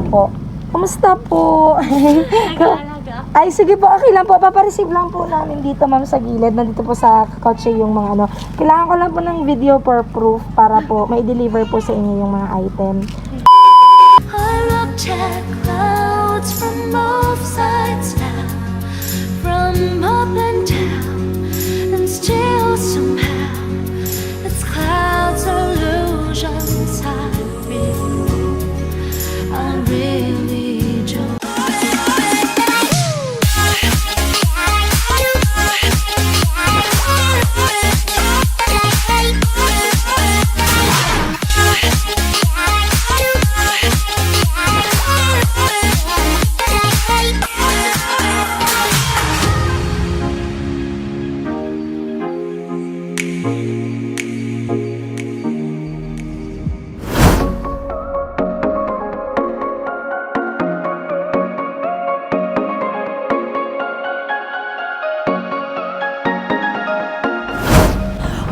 po. Kumusta po? Ay, sige po, okay lang po. Papareceive lang po namin dito, ma'am, sa gilid. Nandito po sa kotse yung mga ano. Kailangan ko lang po ng video for proof para po may deliver po sa inyo yung mga item. I looked at clouds from both sides now, from up and down, and still somehow it's clouds or illusions I really don't.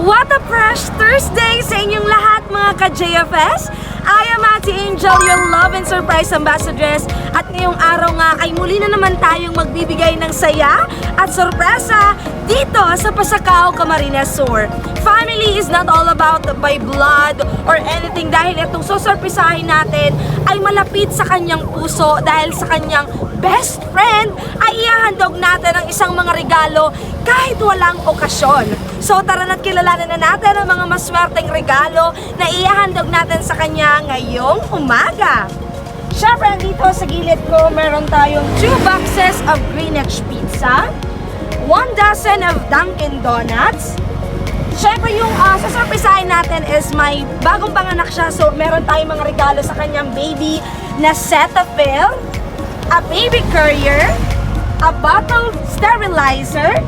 What a fresh Thursday sa inyong lahat mga ka-JFS! I am Ate Angel, your love and surprise ambassadress. At ngayong araw nga ay muli na naman tayong magbibigay ng saya at sorpresa dito sa Pasacao, Camarines Sur. Family is not all about by blood or anything dahil itong susurprisahin natin ay malapit sa kanyang puso dahil sa kanyang best friend ay ihahandog natin ang isang mga regalo kahit walang okasyon. So tara na't kilalanin na natin ang mga maswerteng regalo na ihahandog natin sa kanya ngayong umaga. Syempre, dito sa gilid ko meron tayong 2 boxes of Greenwich Pizza, 1 dozen of Dunkin Donuts. Syempre, yung sasurprisahin natin is may bagong panganak siya, so meron tayong mga regalo sa kanyang baby na Cetaphil, a baby courier, a bottle sterilizer,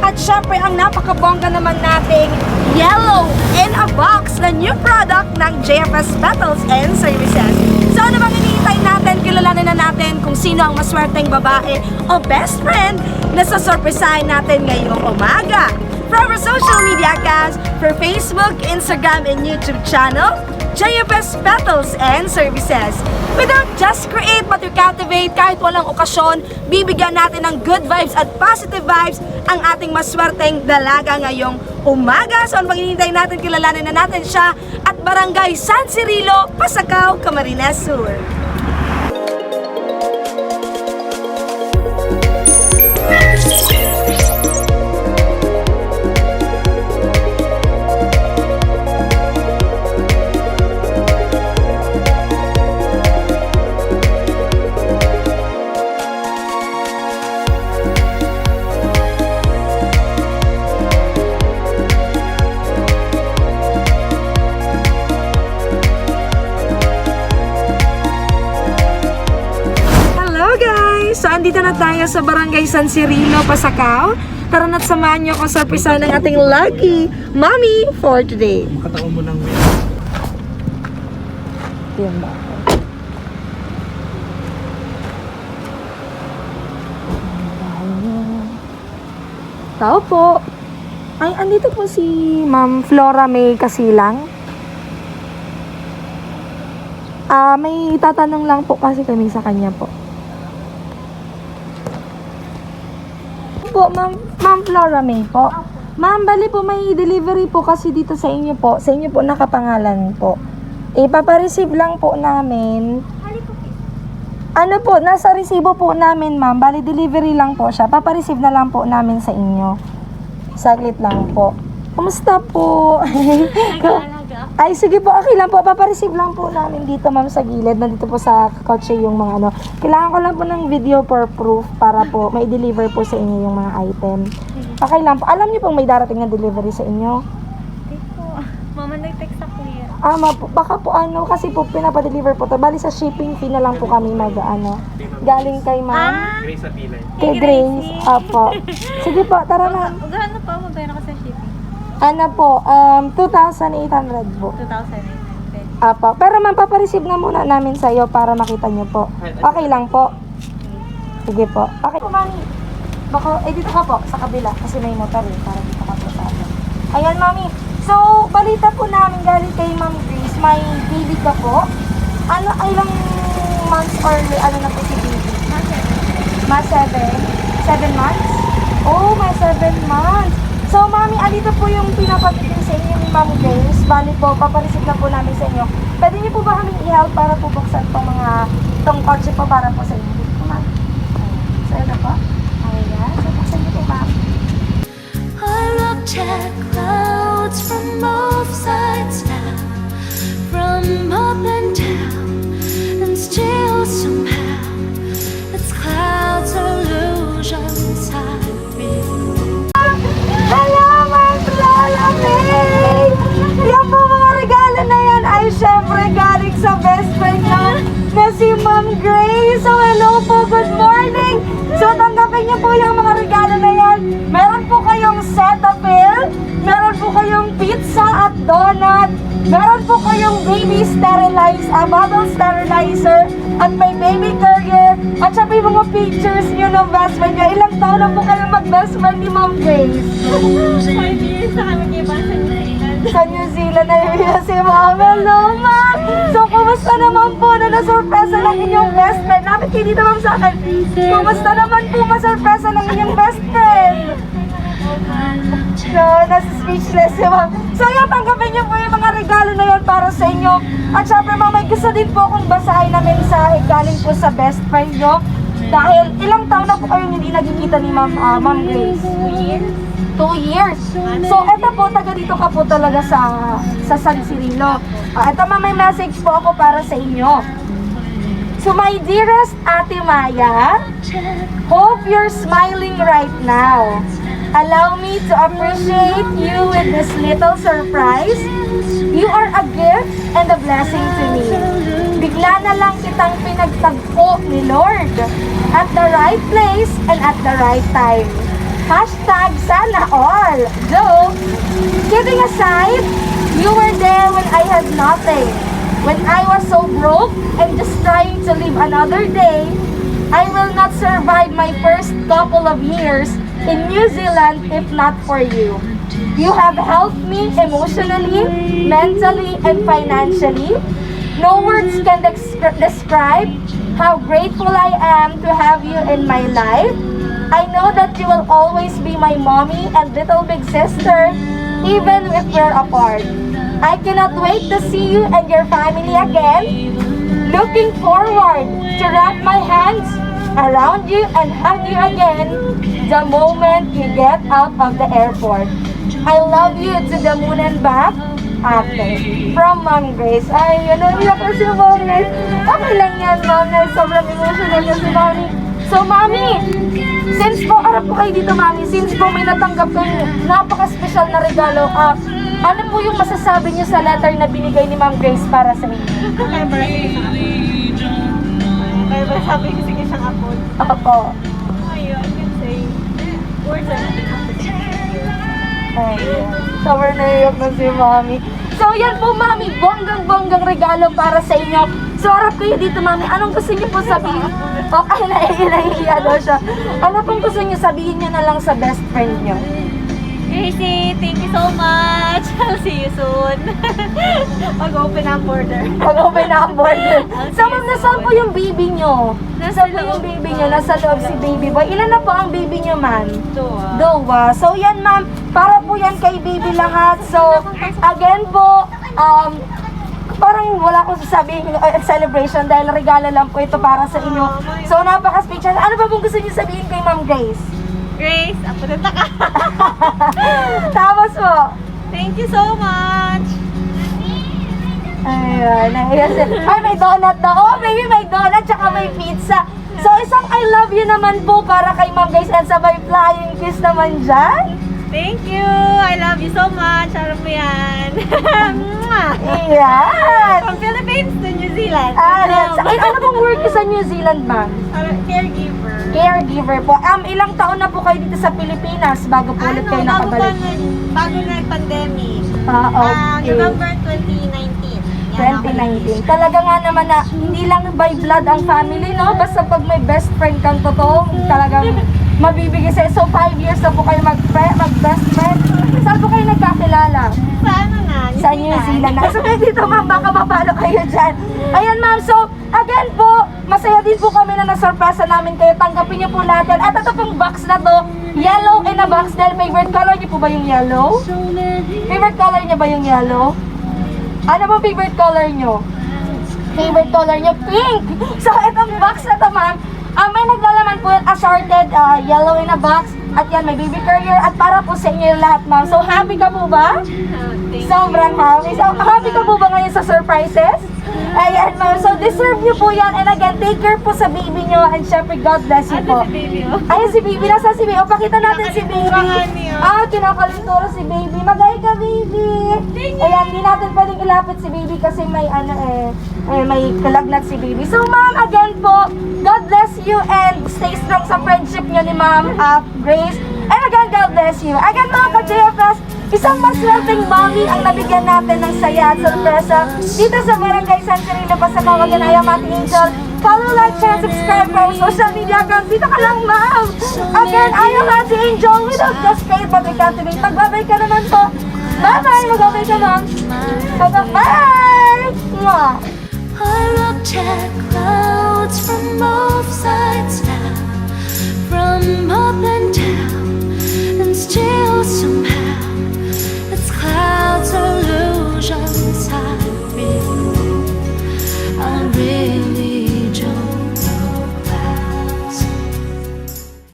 at syempre ang napakabongga naman nating yellow in a box na new product ng JFS Petals and Services. So ano bang hinihintay natin? Kilalanin na natin kung sino ang maswerteng babae o best friend na sasurprisahin natin ngayong umaga. From our social media accounts, for Facebook, Instagram, and YouTube channel, JFS Petals and Services. We don't just create but we captivate. Kahit walang okasyon, bibigyan natin ng good vibes at positive vibes ang ating maswerteng dalaga ngayong umaga. So ang paghihintay natin, kilalanin na natin siya at Barangay San Cirilo, Pasacao, Camarines Sur. So, andito na tayo sa Barangay San Cirilo, Pasacao. Tara na't samahan niyo ako sa surprise ng ating lucky mommy for today. Makataon mo ng Yan ba? Tao po. Ay, andito po si Ma'am Flora May Kasilang. May tatanong lang po kasi kami sa kanya po. Po, Ma'am Flora May po. Ma'am, bali po may delivery po kasi dito sa inyo po. Sa inyo po nakapangalan po. Ipapareceive lang po namin. Ano po, nasa resibo po namin, ma'am. Bali delivery lang po siya. Papareceive na lang po namin sa inyo. Saglit lang po. Kumusta po? Ay, sige po, okay lang po. Papareceive lang po namin dito, ma'am, sa gilid. Nandito po sa kotse yung mga ano. Kailangan ko lang po ng video for proof para po may deliver po sa inyo yung mga item. Okay lang po. Alam niyo pong may darating na delivery sa inyo? Hindi po. Mama, nag-text ako yan. Baka po ano, kasi po pinapadeliver po to. Bali sa shipping fee na lang po kami galing kay ma'am. Grace Abilay. Kay Grace. Apo. Sige po, tara na. Magkano pa? Magkano ka sa shipping? Ano po, 2,800 po. 2,800. Apo. Pero ma'am, papareceive na muna namin sa'yo para makita nyo po. Okay lang po. Sige po. Okay po, mami. Baka, dito ka po, sa kabila. Kasi may motor eh, para dito ka po sa atin. Ayan, mami. So, balita po namin galing kay Ma'am Grace, may baby ka po. Ano, ilang months or ano na po si baby? Ma 7? 7 months? Oh, ma 7 months. So, mami, andito po yung pinapabigay sa inyo ni Ma'am Grace. Bali po, papareceive na po namin sa inyo. Pwede niyo po ba kaming i-help para po buksan tong kotse po para po sa inyo? Dito po, ma'am. So, ito po. Ayan. So, buksan niyo po, ma'am. I looked at clouds from both sides now, from up and down, and still somehow it's clouds illusions I feel. Hello, Ma'am Lola May! Yan po mga regalo na yan ay syempre galing sa best friend na si Ma'am Grace. So, hello po, good morning! So, tanggapin niyo po yung mga regalo na yan. Meron po kayong Cetaphil, meron po kayong pizza at donut, meron po kayong baby bottle sterilizer, at may baby carrier, at siya po yung mga pictures niyo ng best friend niya. Ilang taon na po kayo mag-best friend ni Ma'am Grace? 5 years na kami kayo sa New Zealand. Sa New Zealand na yun si Ma'am. Hello, Ma'am! So, kumusta naman po na nasurpresa lang inyong best friend? Lapit kayo dito, Ma'am, sa akin. Kumusta naman po masurpresa ng inyong best friend? No, nasa speechless si Ma'am. So, yan, tanggapin niyo po yung mga regalo na yun para sa inyo. At syempre, Ma'am, may gusto din po akong basahin na mensahe galing po sa best friend nyo. Dahil ilang taon na po kayong hindi nagkikita ni Ma'am Grace? 2 years. So, eto po, taga dito ka po talaga sa San Cirilo. Eto, Ma'am, may message po ako para sa inyo. So, my dearest Ate Maya, hope you're smiling right now. Allow me to appreciate you with this little surprise. You are a gift and a blessing to me. Bigla na lang kitang pinagtagpo ni Lord at the right place and at the right time. Hashtag sana all. Joke. Kidding aside, you were there when I had nothing. When I was so broke and just trying to live another day. I will not survive my first couple of years in New Zealand if not for you. You have helped me emotionally, mentally, and financially. No words can describe how grateful I am to have you in my life. I know that you will always be my mommy and little big sister, even if we're apart. I cannot wait to see you and your family again. Looking forward to wrap my hands around you and hug you again the moment you get out of the airport. I love you to the moon and back, Ate. From Ma'am Grace. Ay, yun ang iyak ko si Ma'am Grace. Okay lang yan, Ma'am. Sobrang emotional yan si Mami. So, Mami, since po, harap po kayo dito, Mami, since po may natanggap kong napaka-special na regalo, ano po yung masasabi niyo sa letter na binigay ni Ma'am Grace para sa inyo? Kaya ba sabi ko sige siyang apod? Opo. Ayun, I can say, words are not enough to say thank you. Ayun. Sobrang naiyak na si Mami. So, yan po, Mami. Bonggang-bonggang regalo para sa inyo. So, harap kayo dito, Mami. Anong gusto niyo po sabihin? Oh, ay, naiiya daw siya. Ano pong gusto niyo sabihin niyo na lang sa best friend niyo? Gracie, thank you so much. I'll see you soon. Pag-open ang border. Pag-open na ang border. So, Ma'am, nasaan po yung baby niyo? Nasaan po yung baby niyo? Nasa loob si baby boy. Ilan na po ang baby niyo, Ma'am? Dowa. So, yan, Ma'am. Para po yan kay baby lahat. So, again po, parang wala akong sasabihin celebration dahil regalo lang po ito para sa inyo. So, napaka-special. Ano ba pong gusto niyo sabihin kay Ma'am Grace? Grace, apunta ka. Tapos po. Thank you so much. Ayun, naiya siya. Ay, may donut na. Oh, baby, may donut tsaka may pizza. So, isang I love you naman po para kay Ma'am Grace and sabay flying kiss naman dyan. Thank you. I love you so much. Alam mo yan. Ayan. From Philippines to New Zealand. Ayan. Ano pong work sa New Zealand, Ma'am? Caregiver. Caregiver po. Ilang taon na po kayo dito sa Pilipinas bago po ulit kayo nakabalik? Bago na pandemic. Okay. November 2019. 2019. Talaga nga naman na hindi lang by blood ang family, no? Basta pag may best friend kang totoo, talagang mabibigay sa'yo. So 5 years na po kayo mag-best friend. Saan po kayo nagkakilala? Sa ano na? Sa New Zealand na. So dito ma'am, baka mapalo kayo dyan. Ayan ma'am, so again po, masaya din po kami na nasurpresa namin kayo. Tanggapin niyo po lahat yan. At ito pong box na to, yellow in a box. Dahil favorite color niyo po ba yung yellow? Favorite color niyo ba yung yellow? Ano po favorite color niyo? Favorite color niyo, pink! So itong box na to ma'am, may naglalaman po yung assorted yellow in a box. At yan, may baby carrier. At para po sa inyo lahat ma'am. So happy ka po ba? Sobrang happy. So, happy ka po ba ngayon sa surprises? Ayan, ma'am. So, deserve niyo po yan. And again, take care po sa baby niyo. And syempre, God bless you po. Ayun si baby. Nasa si baby. O, pakita natin si baby. Kinakalinturo si baby. Magay ka, baby. Ayan, hindi natin pwedeng ilapit si baby kasi may may kalagnat si baby. So, ma'am, again po, God bless you and stay strong sa friendship niyo ni ma'am Grace. And again, God bless you. Again, mga ka-JFS, isang maswerteng mommy ang nabigyan natin ng saya at sorpresa dito sa Barangay San Cirilo, Pasakawagan, Ayamati Angel. Follow, like, share, subscribe for our social media account. Dito ka lang, ma'am. Again, Ayamati Angel, we don't just pay but we cultivate. Magbabay ka naman po. Bye-bye. Magbabay ka, ma'am. Bye-bye. Mwah. I looked at clouds from both sides.